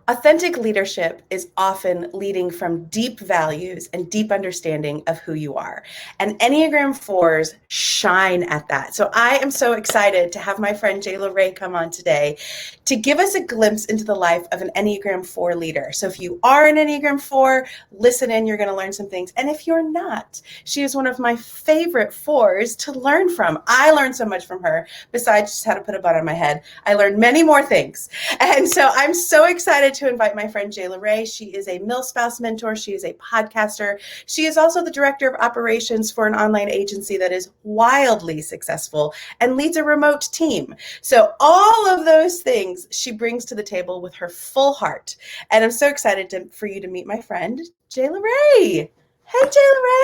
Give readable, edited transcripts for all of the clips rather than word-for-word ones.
Authentic leadership is often leading from deep values and deep understanding of who you are. And Enneagram Fours shine at that. So I am so excited to have my friend Jayla Rae come on today to give us a glimpse into the life of an Enneagram Four leader. So if you are an Enneagram Four, listen in, you're going to learn some things. And if you're not, she is one of my favorite Fours to learn from. I learned so much from her, besides just how to put a bun on my head. I learned many more things. And so I'm so excited to invite my friend Jayla Rae. She is a Milspouse Mentor. She is a podcaster. She is also the director of operations for an online agency that is wildly successful and leads a remote team. So all of those things she brings to the table with her full heart. And I'm so excited for you to meet my friend Jayla Rae. Hey, Jayla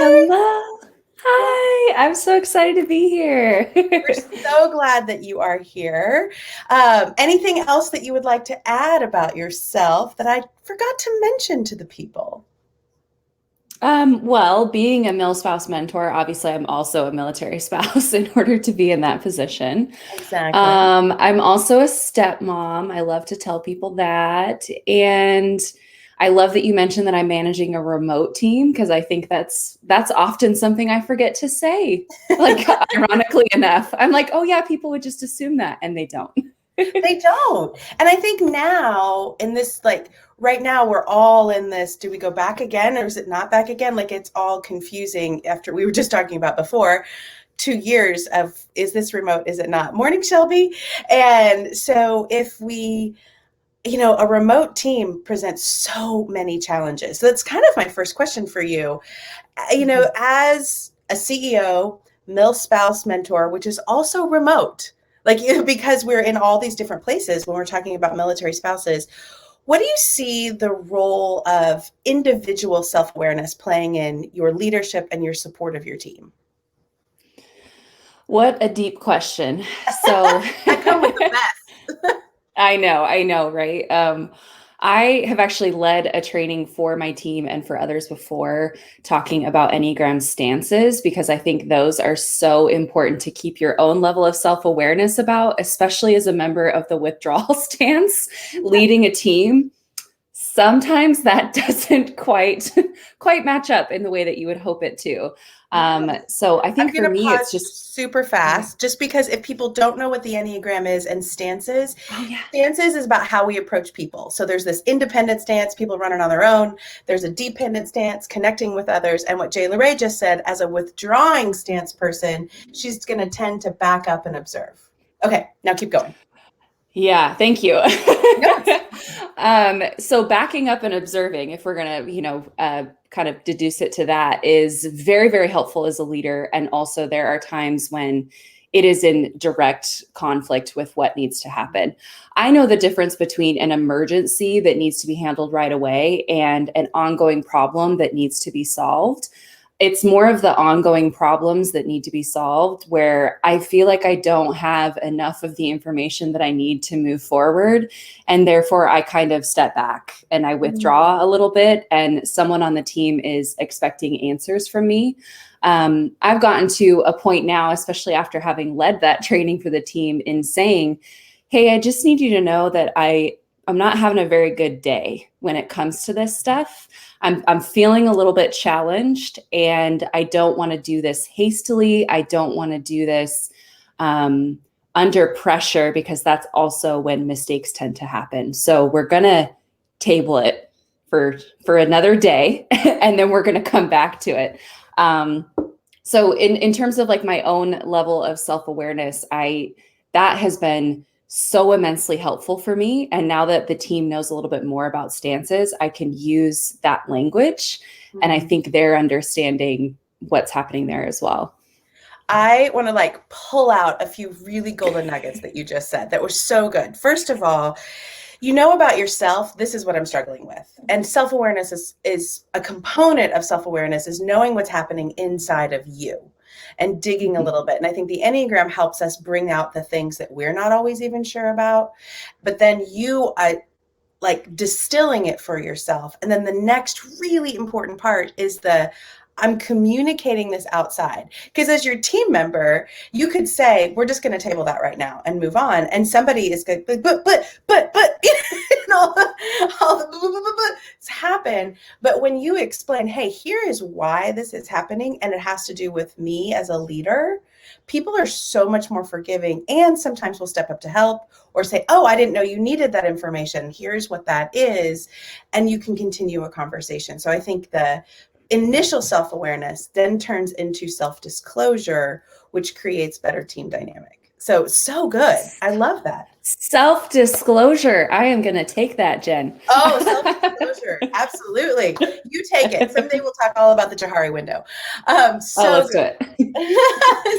Rae. Hello. Hi, I'm so excited to be here. We're so glad that you are here. Anything else that you would like to add about yourself that I forgot to mention to the people? Well, being a Milspouse mentor, obviously I'm also a military spouse in order to be in that position. Exactly. I'm also a stepmom. I love to tell people that. And I love that you mentioned that I'm managing a remote team, because I think that's often something I forget to say. Like, ironically enough, I'm like, oh yeah, people would just assume that, and they don't. They don't. And I think now in this, like right now, we're all in this, do we go back again or is it not back again? Like it's all confusing after we were just talking about before 2 years of, is this remote? Is it not? Morning, Shelby. And so if we, a remote team presents so many challenges. So that's kind of my first question for you. As a CEO, Milspouse Mentor, which is also remote, because we're in all these different places when we're talking about military spouses, what do you see the role of individual self-awareness playing in your leadership and your support of your team? What a deep question. So I come with the best. I know, right? I have actually led a training for my team and for others before, talking about Enneagram stances, because I think those are so important to keep your own level of self-awareness about, especially as a member of the withdrawal stance, leading a team. Sometimes that doesn't quite match up in the way that you would hope it to. So I think for me, it's just super fast, just because if people don't know what the Enneagram is and stances, stances is about how we approach people. So there's this independent stance, people running on their own. There's a dependent stance, connecting with others. And what Jayla Rae just said, as a withdrawing stance person, she's going to tend to back up and observe. Okay, now keep going. Yeah, thank you. So backing up and observing, if we're going to, kind of deduce it to that, is very, very helpful as a leader. And also there are times when it is in direct conflict with what needs to happen. I know the difference between an emergency that needs to be handled right away and an ongoing problem that needs to be solved. It's more of the ongoing problems that need to be solved where I feel like I don't have enough of the information that I need to move forward. And therefore I kind of step back and I withdraw a little bit, and someone on the team is expecting answers from me. I've gotten to a point now, especially after having led that training for the team, in saying, hey, I just need you to know that I'm not having a very good day when it comes to this stuff. I'm feeling a little bit challenged, and I don't want to do this hastily. I don't want to do this under pressure, because that's also when mistakes tend to happen. So we're going to table it for another day, and then we're going to come back to it. So in terms of like my own level of self-awareness, that has been so immensely helpful for me. And now that the team knows a little bit more about stances, I can use that language. And I think they're understanding what's happening there as well. I want to pull out a few really golden nuggets that you just said that were so good. First of all, about yourself, this is what I'm struggling with. And self-awareness is a component of self-awareness, is knowing what's happening inside of you and digging a little bit. And I think the Enneagram helps us bring out the things that we're not always even sure about. But then you distilling it for yourself. And then the next really important part is I'm communicating this outside. Because as your team member, you could say, we're just going to table that right now and move on. And somebody is going, but, all happen. But when you explain, hey, here is why this is happening, and it has to do with me as a leader, people are so much more forgiving, and sometimes will step up to help or say, oh, I didn't know you needed that information. Here's what that is. And you can continue a conversation. So I think the initial self-awareness then turns into self-disclosure, which creates better team dynamic. So good. I love that. Self-disclosure. I am going to take that, Jen. Oh, self-disclosure. Absolutely. You take it. Someday we'll talk all about the Johari window. Let's do it.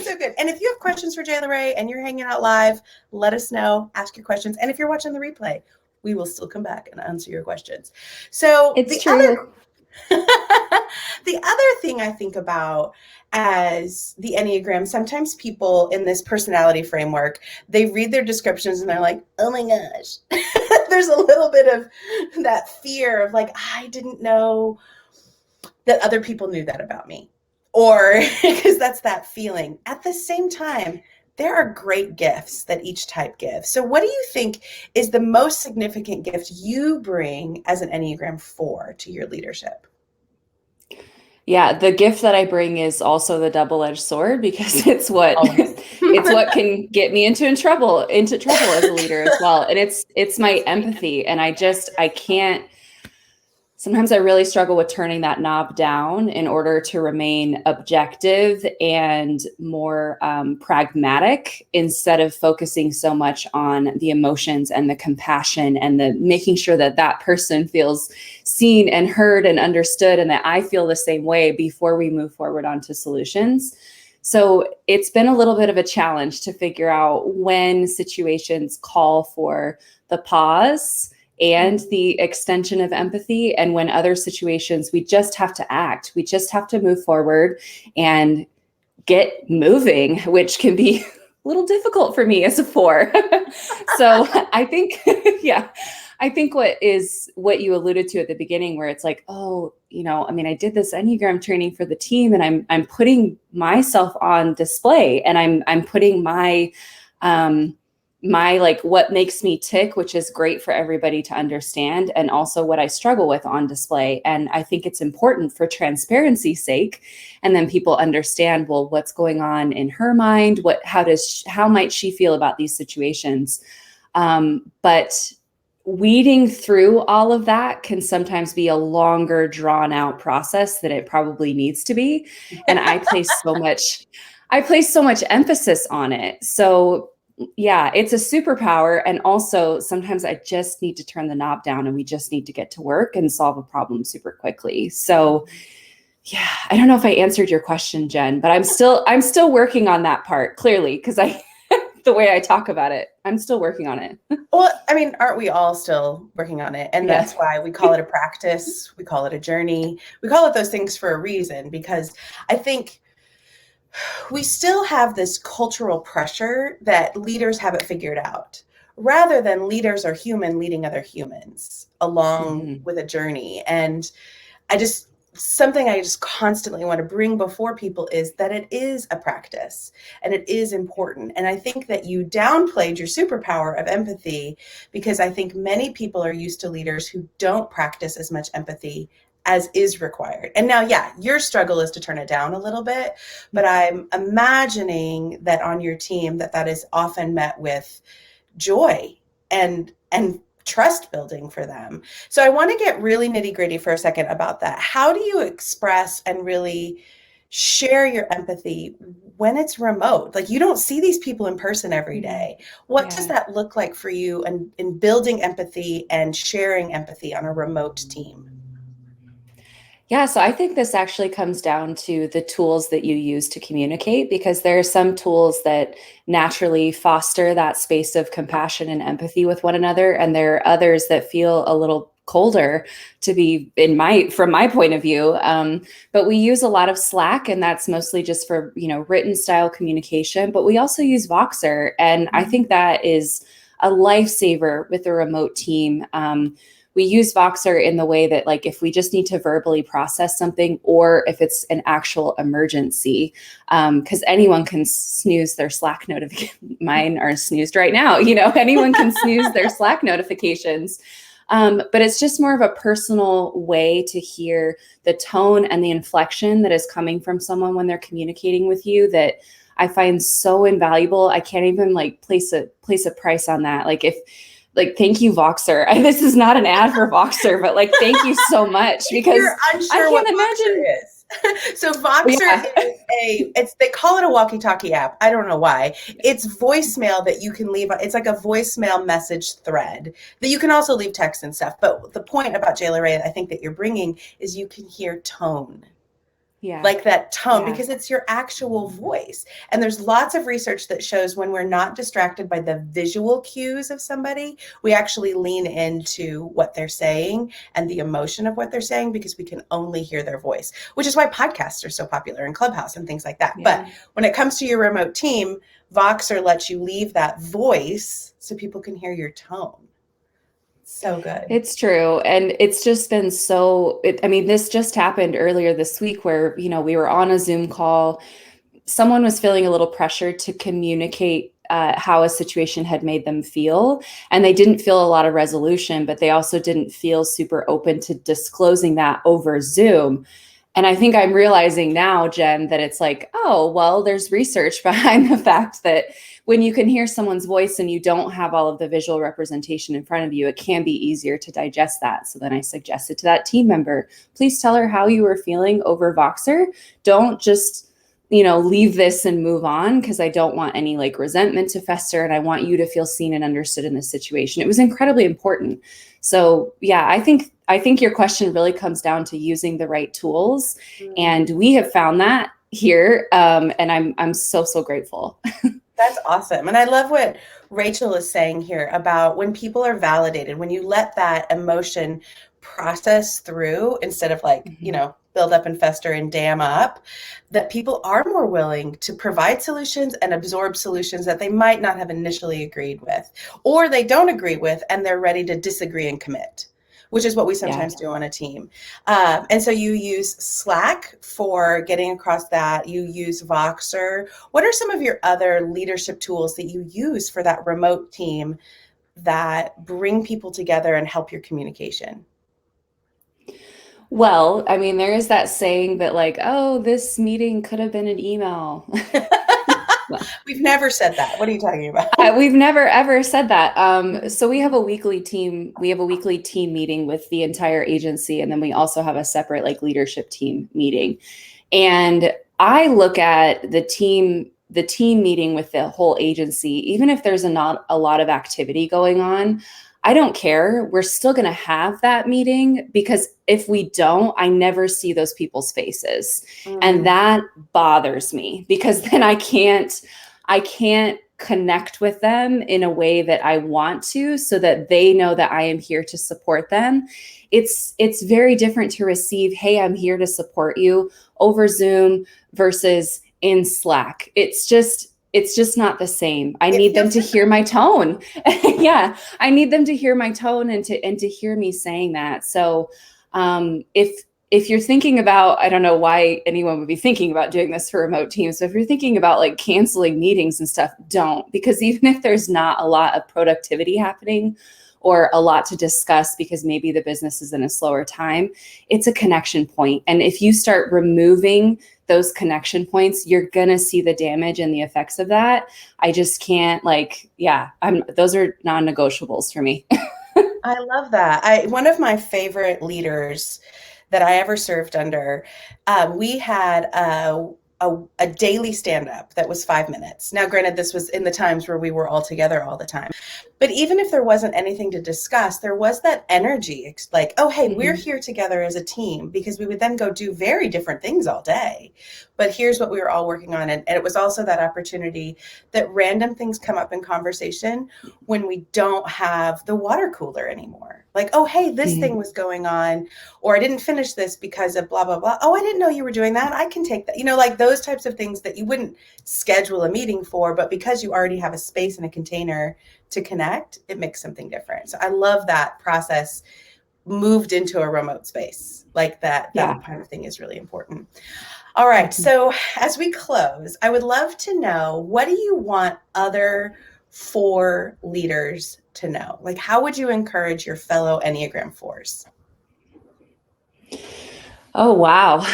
So good. And if you have questions for Jayla Rae and you're hanging out live, let us know. Ask your questions. And if you're watching the replay, we will still come back and answer your questions. So it's true. The other thing I think about as the Enneagram, sometimes people in this personality framework, they read their descriptions and they're like, oh my gosh, there's a little bit of that fear of like, I didn't know that other people knew that about me, or because that's that feeling. At the same time, there are great gifts that each type gives. So what do you think is the most significant gift you bring as an Enneagram 4 to your leadership? Yeah, the gift that I bring is also the double-edged sword, because it's what can get me into trouble as a leader as well. And it's my empathy. And I can't. Sometimes I really struggle with turning that knob down in order to remain objective and more pragmatic, instead of focusing so much on the emotions and the compassion and the making sure that that person feels seen and heard and understood, and that I feel the same way before we move forward onto solutions. So it's been a little bit of a challenge to figure out when situations call for the pause and the extension of empathy, and when other situations we just have to act. We just have to move forward and get moving, which can be a little difficult for me as a 4. So I think, I think what you alluded to at the beginning, where it's like, oh, I did this Enneagram training for the team, and I'm putting myself on display, and I'm putting my like what makes me tick, which is great for everybody to understand, and also what I struggle with on display. And I think it's important for transparency's sake. And then people understand, well, what's going on in her mind? How might she feel about these situations? But weeding through all of that can sometimes be a longer, drawn out process than it probably needs to be. And I place so much emphasis on it. So yeah, it's a superpower. And also sometimes I just need to turn the knob down, and we just need to get to work and solve a problem super quickly. So yeah, I don't know if I answered your question, Jen, but I'm still working on that part, clearly, because the way I talk about it, I'm still working on it. Well, aren't we all still working on it? And that's why we call it a practice. We call it a journey. We call it those things for a reason, because I think we still have this cultural pressure that leaders have it figured out, rather than leaders are human leading other humans along with a journey. And something I just constantly want to bring before people is that it is a practice, and it is important. And I think that you downplayed your superpower of empathy, because I think many people are used to leaders who don't practice as much empathy as is required. And now, your struggle is to turn it down a little bit, but I'm imagining that on your team that is often met with joy and trust building for them. So I want to get really nitty gritty for a second about that. How do you express and really share your empathy when it's remote? Like, you don't see these people in person every day. What does that look like for you in building empathy and sharing empathy on a remote team? Yeah, so I think this actually comes down to the tools that you use to communicate, because there are some tools that naturally foster that space of compassion and empathy with one another, and there are others that feel a little colder to be from my point of view. But we use a lot of Slack, and that's mostly just for, written style communication, but we also use Voxer. And I think that is a lifesaver with a remote team. We use Voxer in the way that, like, if we just need to verbally process something, or if it's an actual emergency, because anyone can snooze their Slack notification. Mine are snoozed right now. Anyone can snooze their Slack notifications. But it's just more of a personal way to hear the tone and the inflection that is coming from someone when they're communicating with you that I find so invaluable. I can't even like place a price on that. Like thank you, Voxer. This is not an ad for Voxer, but like, thank you so much, because you're unsure what Voxer is. So Voxer is they call it a walkie-talkie app. I don't know why. It's voicemail that you can leave. It's like a voicemail message thread that you can also leave text and stuff. But the point about Jayla Rae, I think that you're bringing, is you can hear tone. Yeah. Like that tone, because it's your actual voice. And there's lots of research that shows when we're not distracted by the visual cues of somebody, we actually lean into what they're saying and the emotion of what they're saying, because we can only hear their voice, which is why podcasts are so popular in Clubhouse and things like that. Yeah. But when it comes to your remote team, Voxer lets you leave that voice so people can hear your tone. So good. It's true. And it's just been this just happened earlier this week where, we were on a Zoom call. Someone was feeling a little pressure to communicate how a situation had made them feel. And they didn't feel a lot of resolution, but they also didn't feel super open to disclosing that over Zoom. And I think I'm realizing now, Jen, that it's like, oh, well, there's research behind the fact that when you can hear someone's voice and you don't have all of the visual representation in front of you, it can be easier to digest that. So then I suggested to that team member, please tell her how you were feeling over Voxer. Don't just, leave this and move on, because I don't want any like resentment to fester, and I want you to feel seen and understood in this situation. It was incredibly important. So yeah, I think your question really comes down to using the right tools. And we have found that here. And I'm so grateful. That's awesome. And I love what Rachel is saying here about when people are validated, when you let that emotion process through instead of like, build up and fester and dam up, that people are more willing to provide solutions and absorb solutions that they might not have initially agreed with, or they don't agree with, and they're ready to disagree and commit, which is what we sometimes do on a team. And so you use Slack for getting across that. You use Voxer. What are some of your other leadership tools that you use for that remote team that bring people together and help your communication? Well, there is that saying that like, oh, this meeting could have been an email. We've never said that. What are you talking about? We've never ever said that. So we have a weekly team meeting with the entire agency, and then we also have a separate like leadership team meeting. And I look at the team meeting with the whole agency, even if there's not a lot of activity going on. I don't care. We're still going to have that meeting, because if we don't, I never see those people's faces. And that bothers me, because then I can't connect with them in a way that I want to, so that they know that I am here to support them. It's very different to receive, hey, I'm here to support you over Zoom versus in Slack. It's just not the same. I need them to hear my tone. Yeah. I need them to hear my tone and to hear me saying that. So if you're thinking about, I don't know why anyone would be thinking about doing this for remote teams. So if you're thinking about like canceling meetings and stuff, don't, because even if there's not a lot of productivity happening or a lot to discuss because maybe the business is in a slower time, it's a connection point. And if you start removing those connection points, you're going to see the damage and the effects of that. I just can't those are non-negotiables for me. I love that. One of my favorite leaders that I ever served under, we had a daily stand-up that was 5 minutes. Now, granted, this was in the times where we were all together all the time. But even if there wasn't anything to discuss, there was that energy. It's like, oh, hey, we're here together as a team, because we would then go do very different things all day. But here's what we were all working on. And it was also that opportunity that random things come up in conversation when we don't have the water cooler anymore. Like, oh, hey, this thing was going on, or I didn't finish this because of blah, blah, blah. Oh, I didn't know you were doing that. I can take that. Like those types of things that you wouldn't schedule a meeting for, but because you already have a space and a container to connect, it makes something different. So I love that process moved into a remote space like that. That kind of thing is really important. All right. So as we close, I would love to know, what do you want other for leaders to know? Like, how would you encourage your fellow Enneagram Fours? Oh, wow.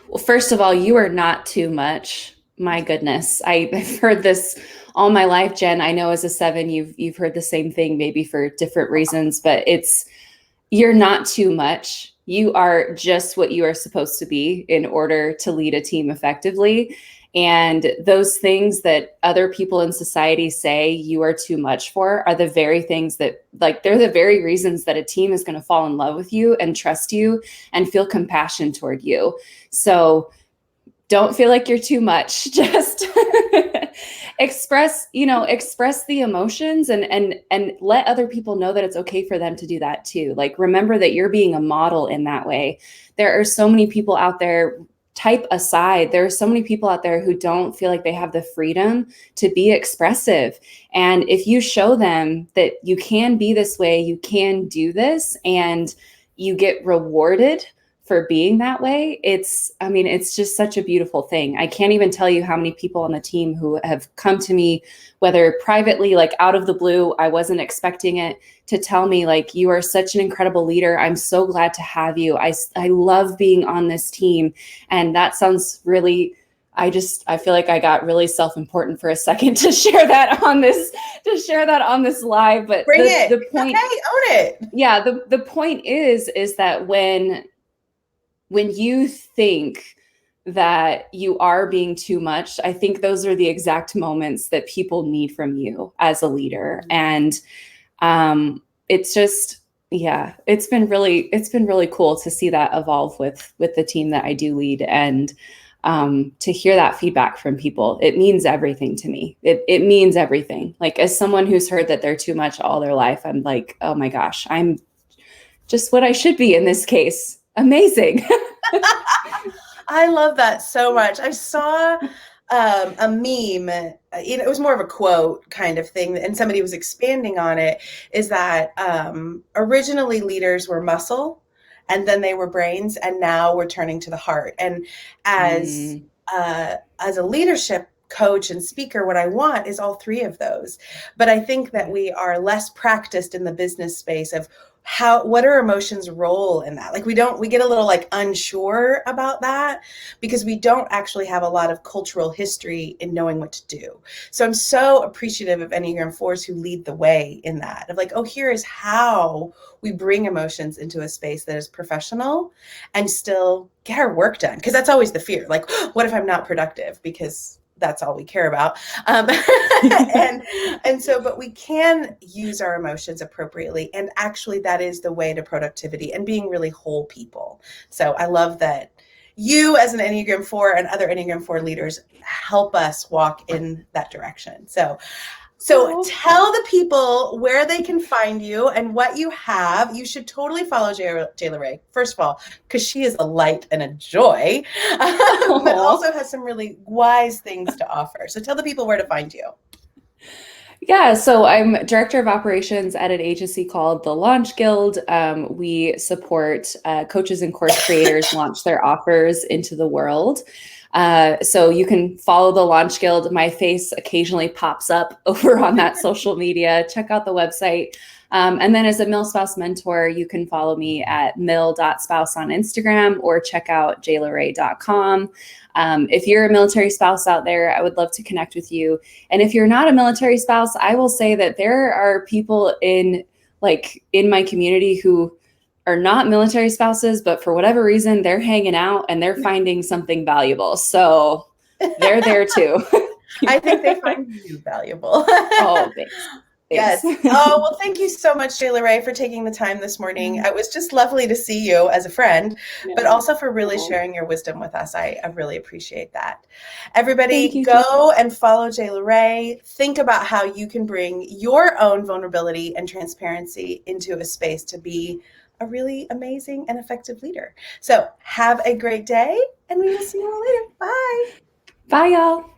Well, first of all, you are not too much. My goodness. I've heard this all my life, Jen. I know as a 7, you've heard the same thing, maybe for different reasons, but you're not too much. You are just what you are supposed to be in order to lead a team effectively. And those things that other people in society say you are too much for are the very things that, like, they're the very reasons that a team is going to fall in love with you and trust you and feel compassion toward you. So don't feel like you're too much. Just express the emotions and let other people know that it's okay for them to do that too. Like, remember that you're being a model in that way. There are so many people out there, type aside, there are so many people out there who don't feel like they have the freedom to be expressive. And if you show them that you can be this way, you can do this, and you get rewarded for being that way, it's just such a beautiful thing. I can't even tell you how many people on the team who have come to me, whether privately, like out of the blue, I wasn't expecting it, to tell me, like, you are such an incredible leader. I'm so glad to have you. I love being on this team. And that sounds really, I feel like I got really self-important for a second to share that on this live. But the point, okay, own it. Yeah, the point is that when you think that you are being too much, I think those are the exact moments that people need from you as a leader. And it's just, yeah, it's been really cool to see that evolve with the team that I do lead, and to hear that feedback from people. It means everything to me. It means everything. Like, as someone who's heard that they're too much all their life, I'm like, oh my gosh, I'm just what I should be in this case. Amazing. I love that so much. I saw a meme, it was more of a quote kind of thing, and somebody was expanding on it, is that originally leaders were muscle, and then they were brains, and now we're turning to the heart. And as a leadership coach and speaker, what I want is all three of those. But I think that we are less practiced in the business space of what are emotions' role in that? Like, we get a little like unsure about that because we don't actually have a lot of cultural history in knowing what to do. So I'm so appreciative of Enneagram Fours who lead the way in that, of like, oh, here is how we bring emotions into a space that is professional and still get our work done. Because that's always the fear. Like, what if I'm not productive? Because that's all we care about. But we can use our emotions appropriately. And actually, that is the way to productivity and being really whole people. So I love that you, as an Enneagram 4 and other Enneagram 4 leaders, help us walk in that direction. So tell the people where they can find you and what you have. You should totally follow Jayla Rae, first of all, because she is a light and a joy, but also has some really wise things to offer. So tell the people where to find you. Yeah, so I'm director of operations at an agency called The Launch Guild. We support coaches and course creators launch their offers into the world. So you can follow The Launch Guild. My face occasionally pops up over on that social media. Check out the website. And then as a Milspouse Mentor, you can follow me at mil.spouse on Instagram, or check out jaylarae.com. If you're a military spouse out there, I would love to connect with you. And if you're not a military spouse, I will say that there are people in my community who are not military spouses, but for whatever reason, they're hanging out and they're finding something valuable. So they're there too. I think they find you valuable. Oh, thanks. Yes. Oh, well, thank you so much, Jayla Rae, for taking the time this morning. It was just lovely to see you as a friend, but also for really sharing your wisdom with us. I really appreciate that. Everybody, go and follow Jayla Rae. Think about how you can bring your own vulnerability and transparency into a space to be a really amazing and effective leader. So have a great day, and we will see you all later. Bye. Bye, y'all.